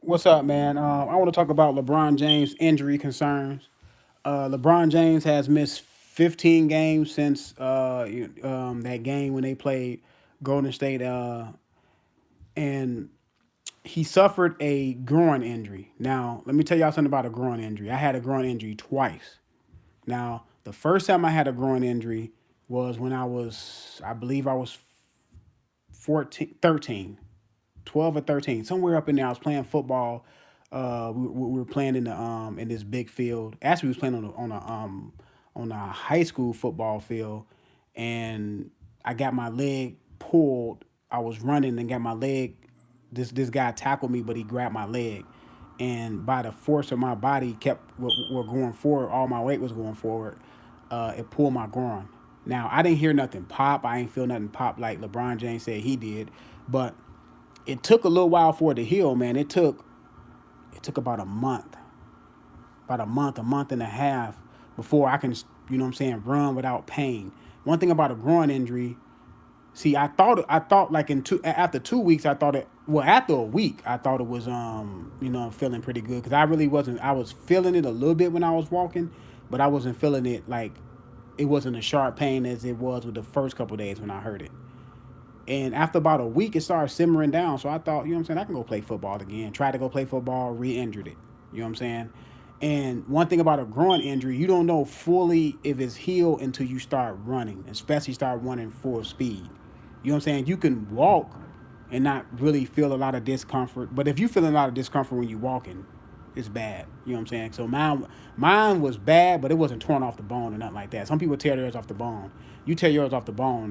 What's up, man? I want to talk about LeBron James' injury concerns. LeBron James has missed 15 games since that game when they played Golden State, and he suffered a groin injury. Now, let me tell y'all something about a groin injury. I had a groin injury twice. Now, the first time I had a groin injury was when I believe I was 14, 13. 12 or 13, somewhere up in there. I was playing football. We were playing in this big field. Actually, we was playing on a high school football field, and I got my leg pulled. I was running and got my leg. This guy tackled me, but he grabbed my leg, and by the force of my body kept were going forward. All my weight was going forward. It pulled my groin. Now I didn't hear nothing pop. I ain't feel nothing pop like LeBron James said he did, but it took a little while for it to heal, man. It took about a month and a half before I can, run without pain. One thing about a groin injury, see, I thought like after 2 weeks, I thought after a week, I thought it was feeling pretty good because I really wasn't. I was feeling it a little bit when I was walking, but I wasn't feeling it like it wasn't a sharp pain as it was with the first couple of days when I heard it. And after about a week, it started simmering down. So I thought, I can go play football again. Tried to go play football, re-injured it. You know what I'm saying? And one thing about a groin injury, you don't know fully if it's healed until you start running, especially start running full speed. You know what I'm saying? You can walk and not really feel a lot of discomfort. But if you feel a lot of discomfort when you're walking, it's bad. You know what I'm saying? So mine was bad, but it wasn't torn off the bone or nothing like that. Some people tear theirs off the bone. You tear yours off the bone,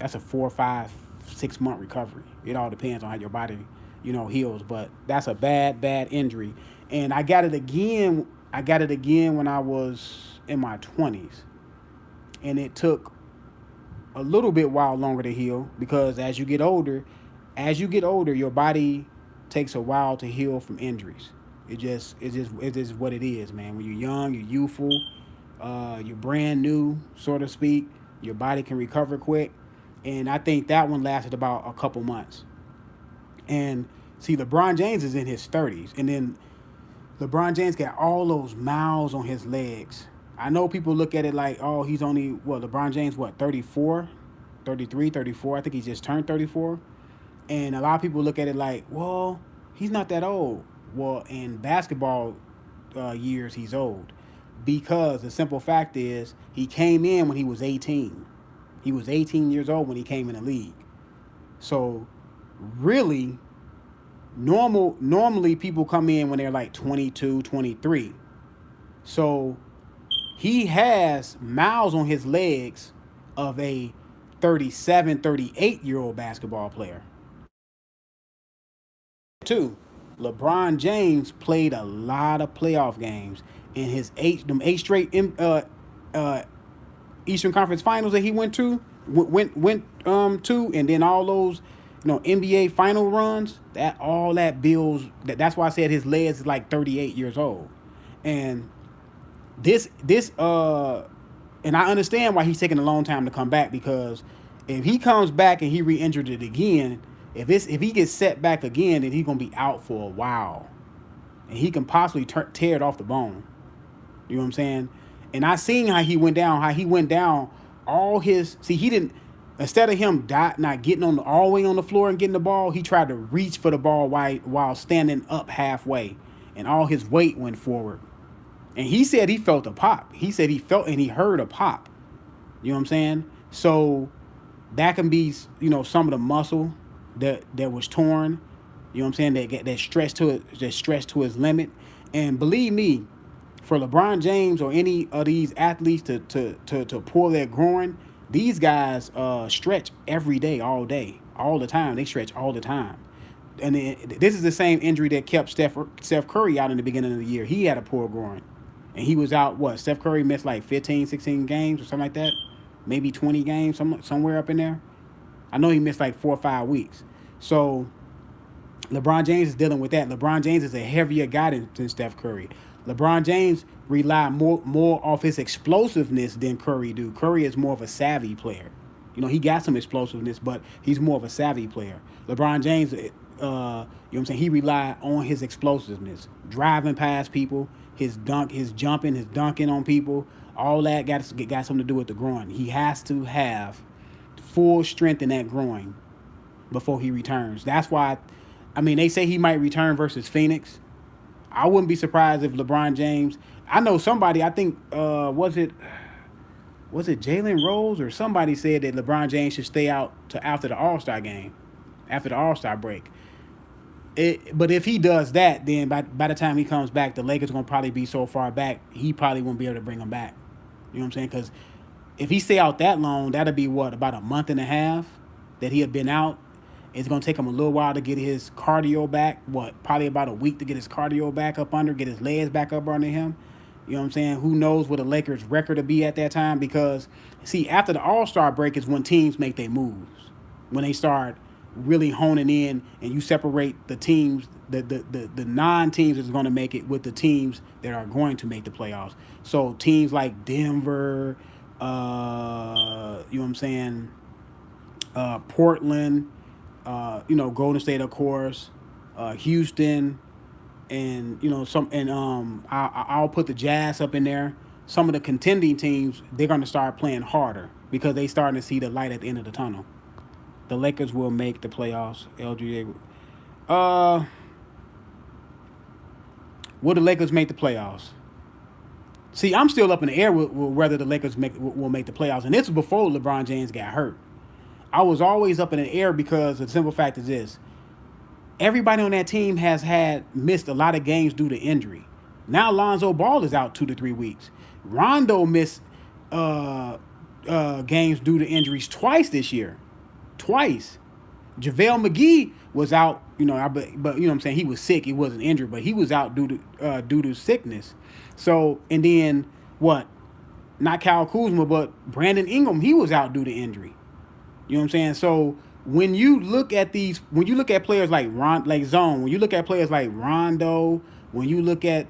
that's a 4, 5, 6 month recovery. It all depends on how your body, heals. But that's a bad injury. And I got it again. I got it again when I was in my 20s, and it took a little bit while longer to heal because as you get older, your body takes a while to heal from injuries. It's just what it is, man. When you're young, you're youthful, you're brand new, so to speak. Your body can recover quick, and I think that one lasted about a couple months. And see, LeBron James is in his 30s, and then LeBron James got all those miles on his legs. I know people look at it like, oh, he's only, LeBron James, 34, 33, 34. I think he just turned 34. And a lot of people look at it like, well, he's not that old. Well, in basketball years, he's old. Because the simple fact is, he came in when he was 18. He was 18 years old when he came in the league. So, really, normally people come in when they're like 22, 23. So he has miles on his legs of a 37, 38-year-old basketball player. Two, LeBron James played a lot of playoff games in his eight straight uh, Eastern Conference Finals that he went to, and then all those NBA final runs. That builds. That's why I said his legs is like 38 years old, and this and I understand why he's taking a long time to come back because if he comes back and he re-injured it again, if he gets set back again, then he's gonna be out for a while, and he can possibly tear it off the bone. You know what I'm saying? And I seen how he went down. How he went down. All his he didn't. Instead of him not getting on all the way on the floor and getting the ball, he tried to reach for the ball while standing up halfway, and all his weight went forward. And he said he felt a pop. He said he felt and he heard a pop. You know what I'm saying? So that can be some of the muscle that was torn. You know what I'm saying? That stretched to his limit. And believe me, for LeBron James or any of these athletes to pull their groin, these guys stretch every day, all the time. They stretch all the time. And this is the same injury that kept Steph Curry out in the beginning of the year. He had a poor groin. And he was out, Steph Curry missed like 15, 16 games or something like that. Maybe 20 games, somewhere up in there. I know he missed like 4 or 5 weeks. So LeBron James is dealing with that. LeBron James is a heavier guy than Steph Curry. LeBron James relied more off his explosiveness than Curry do. Curry is more of a savvy player. He got some explosiveness, but he's more of a savvy player. LeBron James, what I'm saying, he rely on his explosiveness, driving past people, his jumping, his dunking on people. All that got something to do with the groin. He has to have full strength in that groin before he returns. That's why, I mean, they say he might return versus Phoenix. I wouldn't be surprised if LeBron James. I know somebody. I think was it Jalen Rose or somebody said that LeBron James should stay out to after the All-Star game, after the All-Star break. But if he does that, then by the time he comes back, the Lakers are going to probably be so far back, he probably won't be able to bring him back. You know what I'm saying? Because if he stay out that long, that'll be what, about a month and a half that he had been out. It's going to take him a little while to get his cardio back. What, probably about a week to get his cardio back up under, get his legs back up under him. You know what I'm saying? Who knows what the Lakers' record will be at that time? Because, see, after the All-Star break is when teams make their moves. When they start really honing in and you separate the teams, the non-teams that's going to make it with the teams that are going to make the playoffs. So teams like Denver, you know what I'm saying, Portland, Golden State, of course, Houston, and I'll put the Jazz up in there. Some of the contending teams, they're going to start playing harder because they starting to see the light at the end of the tunnel. The Lakers will make the playoffs. LGA. Will the Lakers make the playoffs? See, I'm still up in the air with whether the Lakers will make the playoffs, and this was before LeBron James got hurt. I was always up in the air because the simple fact is this: everybody on that team has missed a lot of games due to injury. Now Lonzo Ball is out 2 to 3 weeks. Rondo missed games due to injuries twice this year. Twice. JaVale McGee was out, but you know what I'm saying, he was sick. He wasn't injured, but he was out due to sickness. So, and then what? Not Kyle Kuzma, but Brandon Ingram, he was out due to injury. You know what I'm saying? So when you look at players like Zone, when you look at players like Rondo, when you look at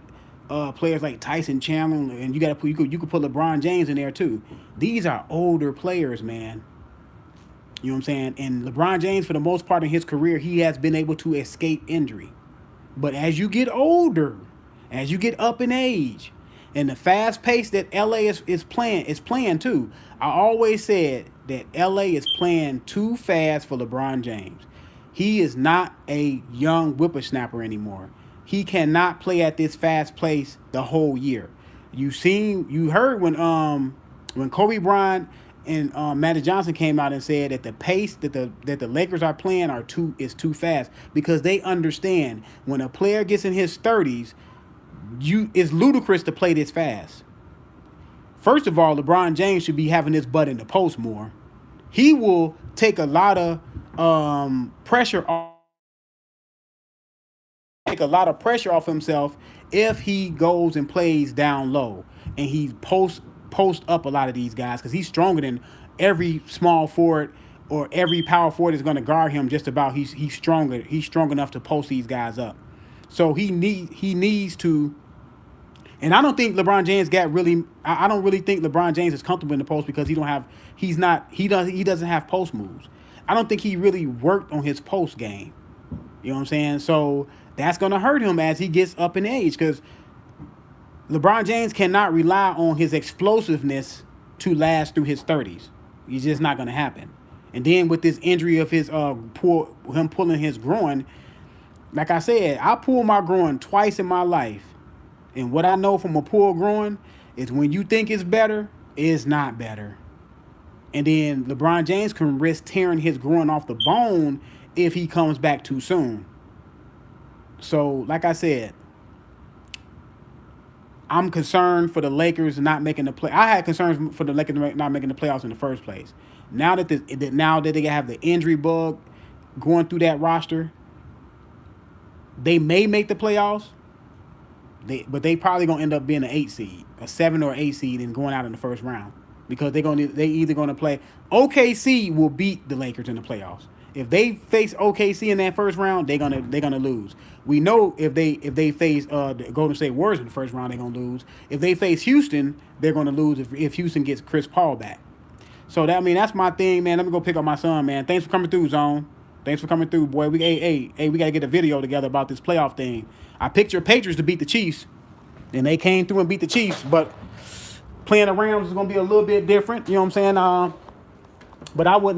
players like Tyson Chandler, and you could put LeBron James in there too. These are older players, man. You know what I'm saying? And LeBron James, for the most part in his career, he has been able to escape injury. But as you get older, as you get up in age, and the fast pace that LA is playing too. I always said that LA is playing too fast for LeBron James. He is not a young whippersnapper anymore. He cannot play at this fast pace the whole year. You heard when Kobe Bryant and Magic Johnson came out and said that the pace that the Lakers are playing is too fast, because they understand when a player gets in his 30s, it's ludicrous to play this fast. First of all, LeBron James should be having his butt in the post more. He will take a lot of pressure off himself if he goes and plays down low and he post up a lot of these guys, because he's stronger than every small forward or every power forward is going to guard him. Just about he's stronger. He's strong enough to post these guys up. So he needs to. And I don't think LeBron James I don't really think LeBron James is comfortable in the post because he doesn't have post moves. I don't think he really worked on his post game. You know what I'm saying? So that's going to hurt him as he gets up in age, because LeBron James cannot rely on his explosiveness to last through his 30s. It's just not going to happen. And then with this injury of his him pulling his groin, like I said, I pulled my groin twice in my life. And what I know from a pulled groin is when you think it's better, it's not better. And then LeBron James can risk tearing his groin off the bone if he comes back too soon. So, like I said, I'm concerned for the Lakers not making the play. I had concerns for the Lakers not making the playoffs in the first place. Now that they have the injury bug going through that roster, they may make the playoffs. But they probably gonna end up being an 8 seed, a 7 or 8 seed, and going out in the first round, because they either gonna play. OKC will beat the Lakers in the playoffs. If they face OKC in that first round, they're gonna lose. We know if they face the Golden State Warriors in the first round, they're gonna lose. If they face Houston, they're gonna lose if Houston gets Chris Paul back. So that's my thing, man. Let me go pick up my son, man. Thanks for coming through, Zone. Thanks for coming through, boy. We gotta get a video together about this playoff thing. I picked your Patriots to beat the Chiefs, and they came through and beat the Chiefs. But playing the Rams is gonna be a little bit different. You know what I'm saying? But I wouldn't